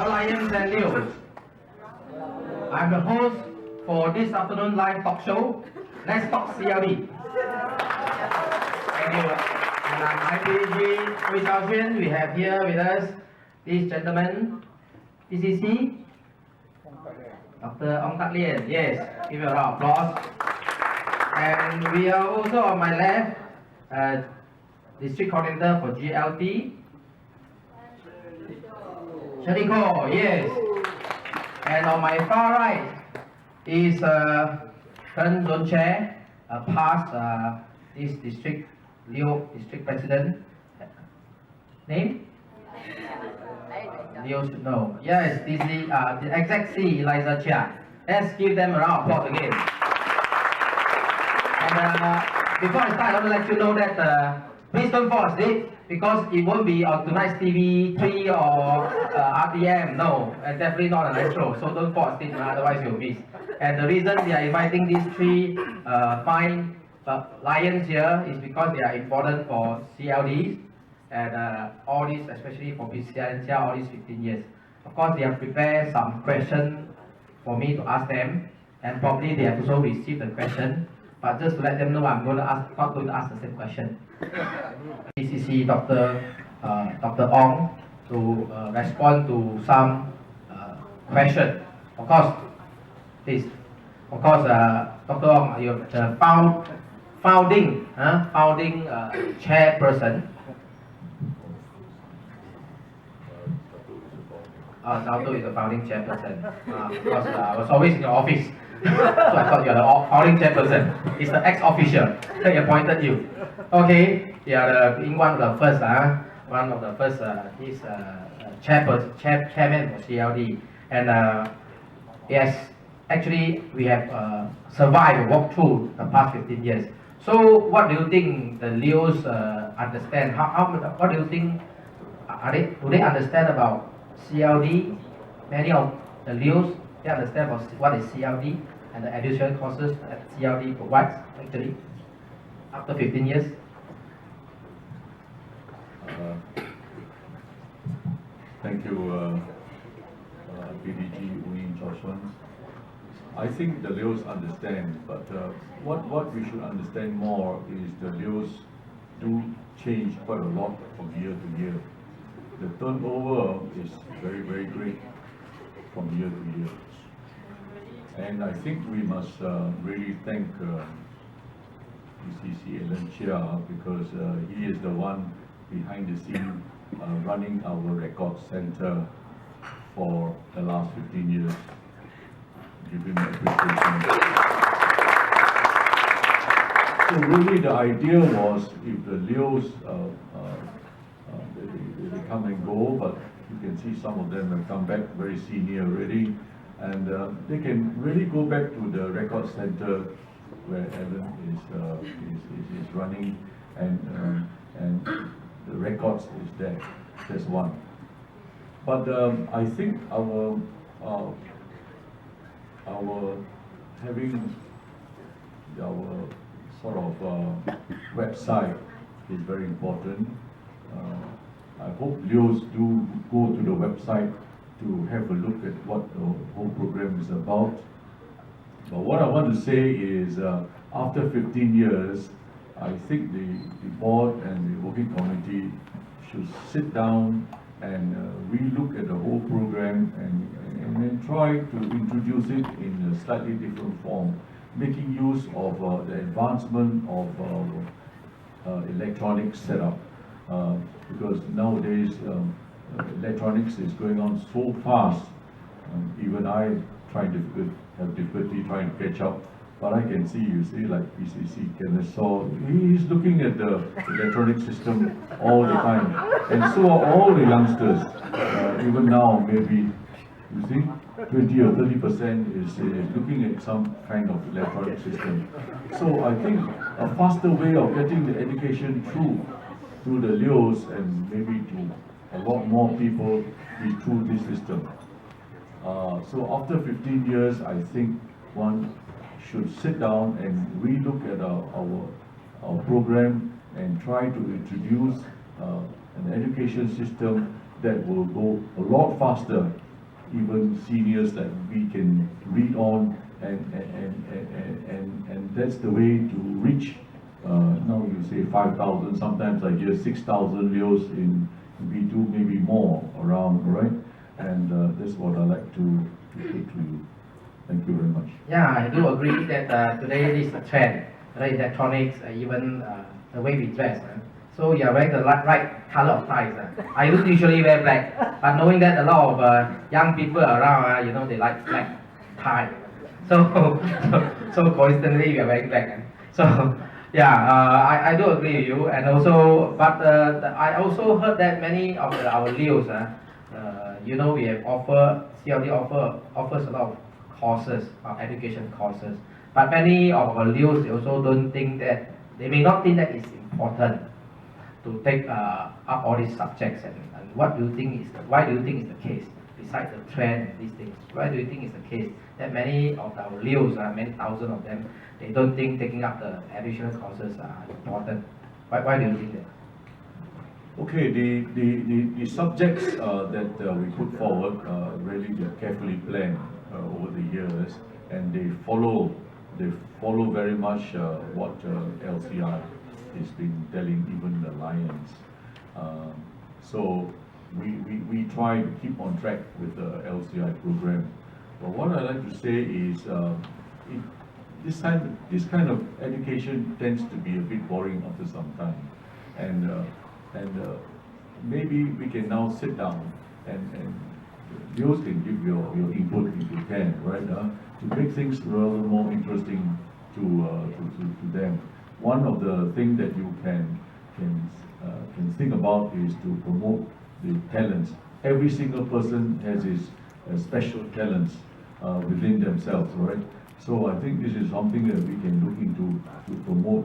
Lions and Leos. I'm the host for this afternoon live talk show. Let's talk CLD. Thank you. And I'm IPG Hui Xiaoxuan. We have here with us this gentleman, PCC, Dr. Ong Tak Lian. Yes, give a round of applause. And we are also on my left, District Coordinator for GLT, Shariko, yes. And on my far right is Chen Zon Chair, past this district, Leo District President. Name? Leo should know. Yes, this is the Exec C, Eliza Chia. Let's give them a round of applause again. And before I start, I want to let you know that please don't fall asleep, because it won't be on tonight's TV3 or RTM. No, definitely not an show. So don't fall asleep, otherwise you'll miss. And the reason we are inviting these three fine lions here is because they are important for CLDs and all this, especially for PCNCR, all these 15 years. Of course, they have prepared some questions for me to ask them, and probably they have also received the question. But just to let them know, I'm going to ask, not going to ask the same question. PCC Dr. Ong to respond to some question. Of course, please. Of course, Dr. Ong, you're the founding chairperson. Naoto is the founding chairperson. Because I was always in your office. So I thought you're the founding chairperson. It's the ex-official that appointed you. Okay, you are one of the first, chairman for CLD. And yes, actually we have survived, walked through the past 15 years. So what do you think the Leos understand? What do you think? Do they understand about CLD? Many of the Leos, they understand about what is CLD and the additional courses that CLD provides actually after 15 years. Thank you, PDG Uni Joshua. I think the Leos understand, but what we should understand more is the Leos do change quite a lot from year to year. The turnover is very, very great from year to year. And I think we must really thank PCC Alan Chia, because he is the one behind the scene running our record center for the last 15 years. Give him appreciation. So really the idea was, if the Leos they come and go, but you can see some of them have come back very senior already, and they can really go back to the record center where Evan is running, and the records is there. That's one. But I think our having our sort of website is very important. I hope Leos do go to the website to have a look at what the whole program is about. But what I want to say is, after 15 years, I think the board and the working committee should sit down and relook at the whole program and then try to introduce it in a slightly different form, making use of the advancement of electronic setup. Because nowadays electronics is going on so fast. Even I have difficulty trying to catch up. But I can see, you see, like PCC Kennesaw, he's looking at the electronic system all the time. And so are all the youngsters. Even now, maybe, you see, 20 or 30% is looking at some kind of electronic system. So I think a faster way of getting the education through the Leos and maybe to a lot more people is through this system. So after 15 years, I think one should sit down and relook at our program and try to introduce an education system that will go a lot faster even seniors that we can read on, and that's the way to reach. Now you say 5,000, sometimes I hear 6,000 Leos in B2, maybe more around, right? And that's what I like to put to you. Thank you very much. Yeah, I do agree that today is a trend, right? Electronics, even the way we dress. So you are wearing the right color of ties. I don't usually wear black, but knowing that a lot of young people around, they like black tie. So, so coincidentally, we are wearing black. So, yeah, I do agree with you. And also, but I also heard that many of our Leos, we have CLD offers a lot of courses, education courses. But many of our Leos, they also don't think that, they may not think that it's important to take up all these subjects. And what do you think why do you think is the case? Besides the trend and these things, why do you think it's the case that many of our Leos, many thousand of them, they don't think taking up the additional courses are important? Why do you think that? Okay, the subjects that we put forward, really they're carefully planned over the years, and they follow very much what LCI has been telling even the Lions. So we try to keep on track with the LCI program. But what I like to say is this kind of education tends to be a bit boring after some time, and maybe we can now sit down and you can give your input if you can, right? To make things rather more interesting to them. One of the things that you can think about is to promote the talents. Every single person has his special talents within themselves, right? So I think this is something that we can look into to promote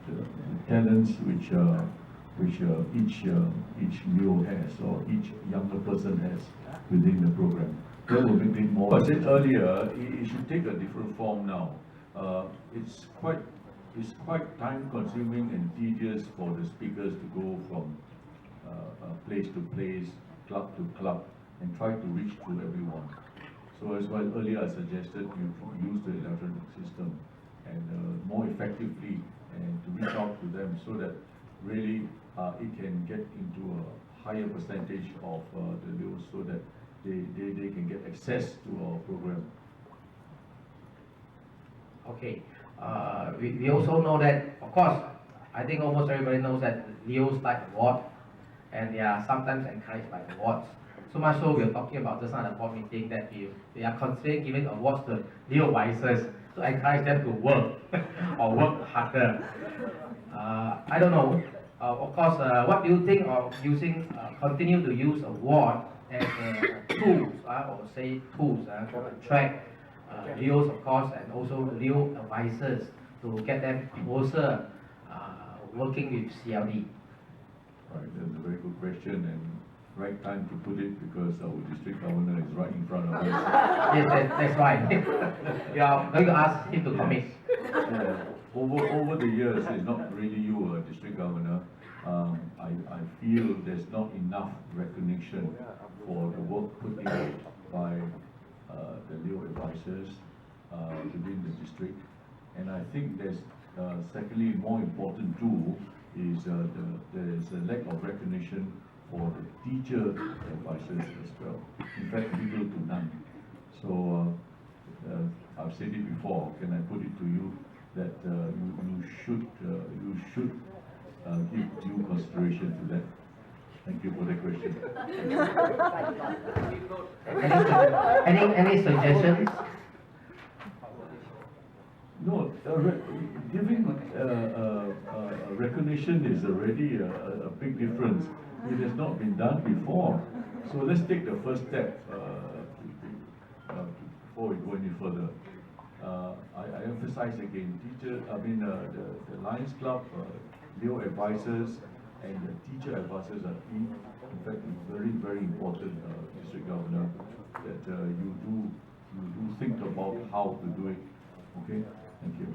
the talents which each Leo has, or each younger person has within the program. That will make it more. I said earlier, it should take a different form now. It's quite time-consuming and tedious for the speakers to go from place to place, club to club, and try to reach to everyone. So as well earlier I suggested you use the electronic system and more effectively and to reach out to them so that really it can get into a higher percentage of the Leos so that they can get access to our program. Okay, we also know that, of course, I think almost everybody knows that Leos like award, and they are sometimes encouraged by awards. So much so, we are talking about just on the board meeting that we are considering giving awards to Leo advisors to encourage them to work or work harder. I don't know. Of course, what do you think of continue to use award as tools, or say tools to attract Leos, of course, and also Leo advisors to get them closer working with CLD? Right, that's a very good question and right time to put it because our district governor is right in front of us. Yes, that's right. You are going to ask him to commit. Over the years, it's not really you, district governor. I feel there's not enough recognition for the work put in by the Leo advisors within the district. And I think there's secondly, more important too, is there's a lack of recognition for the teacher advisors as well. In fact, little to none. So I've said it before. Can I put it to you that you should give due consideration to that? Thank you for the question. Any suggestions? No, giving recognition is already a big difference. It has not been done before. So let's take the first step before we go any further. I emphasize again, the Lions Club, Leo advisors, and the teacher advisors are in fact very, very important, District Governor, that you do think about how to do it. Okay, thank you.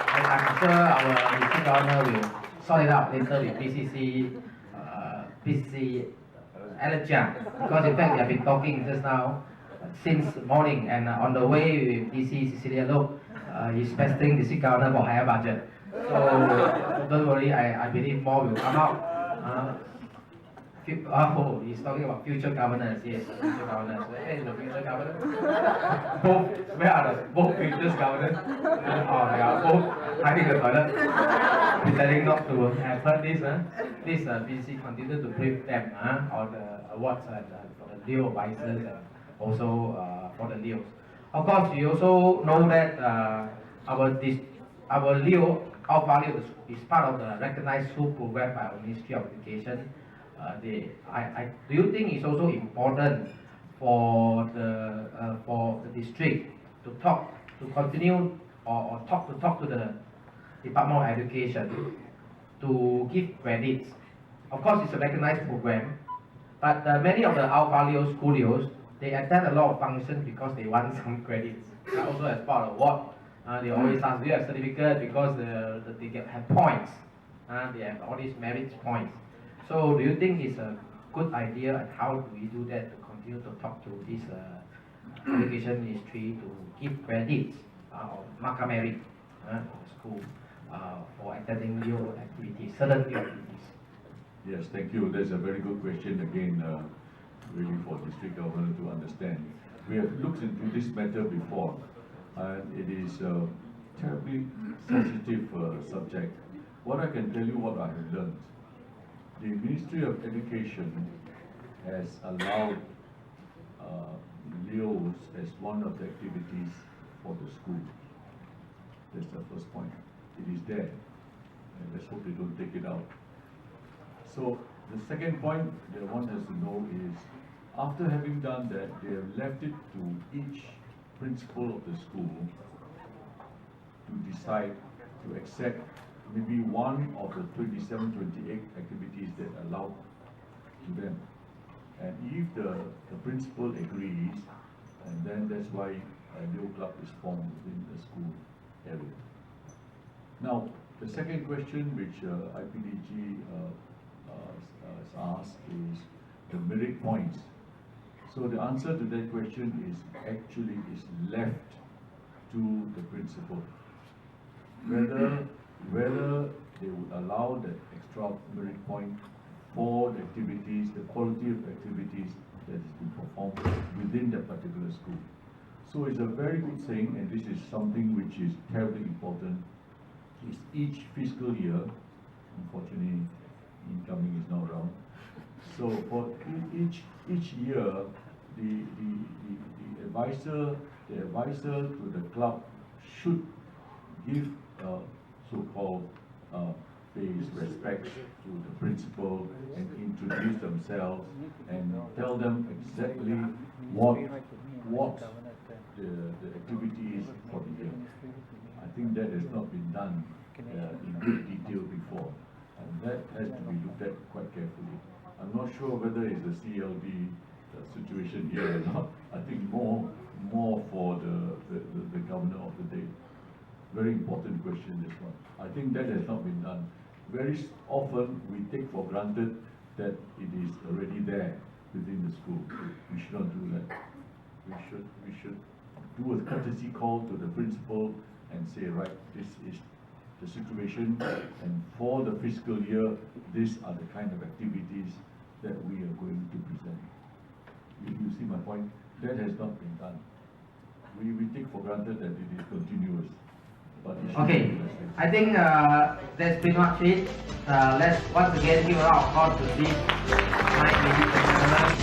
I'm sure our District Governor will sort it out later with PCC Alecha, because in fact we have been talking just now since morning, and on the way with DC Cecilia Look, he's testing district governor for higher budget. So don't worry, I believe more will come out. Oh, he's talking about future governors. Yes, future governors. Where is the future governor? Both. Where are the both future governors? Oh, they are both hiding the toilet, pretending not to have heard this. Please, BC continue to brief them on the awards for the Leo advisors and also for the Leos. Of course, we also know that our Leo Alpha Leo is part of the recognized school program by our Ministry of Education. Do you think it's also important for the district to continue or talk to the Department of Education to give credits? Of course, it's a recognized program, but many of the Alpha Leo school Leos, they attend a lot of functions because they want some credits. Also as part of award, they always ask, do you have certificate, because they have points. They have all these merit points. So do you think it's a good idea, and how do we do that to continue to talk to this education ministry to give credits or mark merit in the school for attending Leo activities, certain Leo activities? Yes, thank you. That's a very good question again, really for district governor to understand. We have looked into this matter before, and it is a terribly sensitive subject. What I can tell you, what I have learned, the Ministry of Education has allowed Leos as one of the activities for the school. That's the first point. It is there, and let's hope they don't take it out. So the second point that one has to know is, after having done that, they have left it to each principal of the school to decide to accept maybe one of the 27, 28 activities that are allowed to them. And if the principal agrees, and then that's why a Leo club is formed within the school area. Now, the second question which IPDG has asked is the merit points. So the answer to that question is actually left to the principal. Whether they would allow that extra merit point for the activities, the quality of activities that is being performed within that particular school. So it's a very good thing, and this is something which is terribly important, is each fiscal year, unfortunately incoming is not around, so for each year, the advisor to the club should give so-called pays respects to the principal and introduce themselves and tell them exactly what the activity is for the year. I think that has not been done in great detail before, and that has to be looked at quite carefully. I'm not sure whether it's a CLD situation here or not. I think more for the governor of the day. Very important question, this one. I think that has not been done. Very often we take for granted that it is already there within the school. We should not do that. We should do a courtesy call to the principal and say, right, this is the situation, and for the fiscal year, these are the kind of activities that we are going to present. You see my point? That has not been done. We take for granted that it is continuous. Okay, I think that's pretty much it. Let's once again give a round of applause to this night, ladies and gentlemen.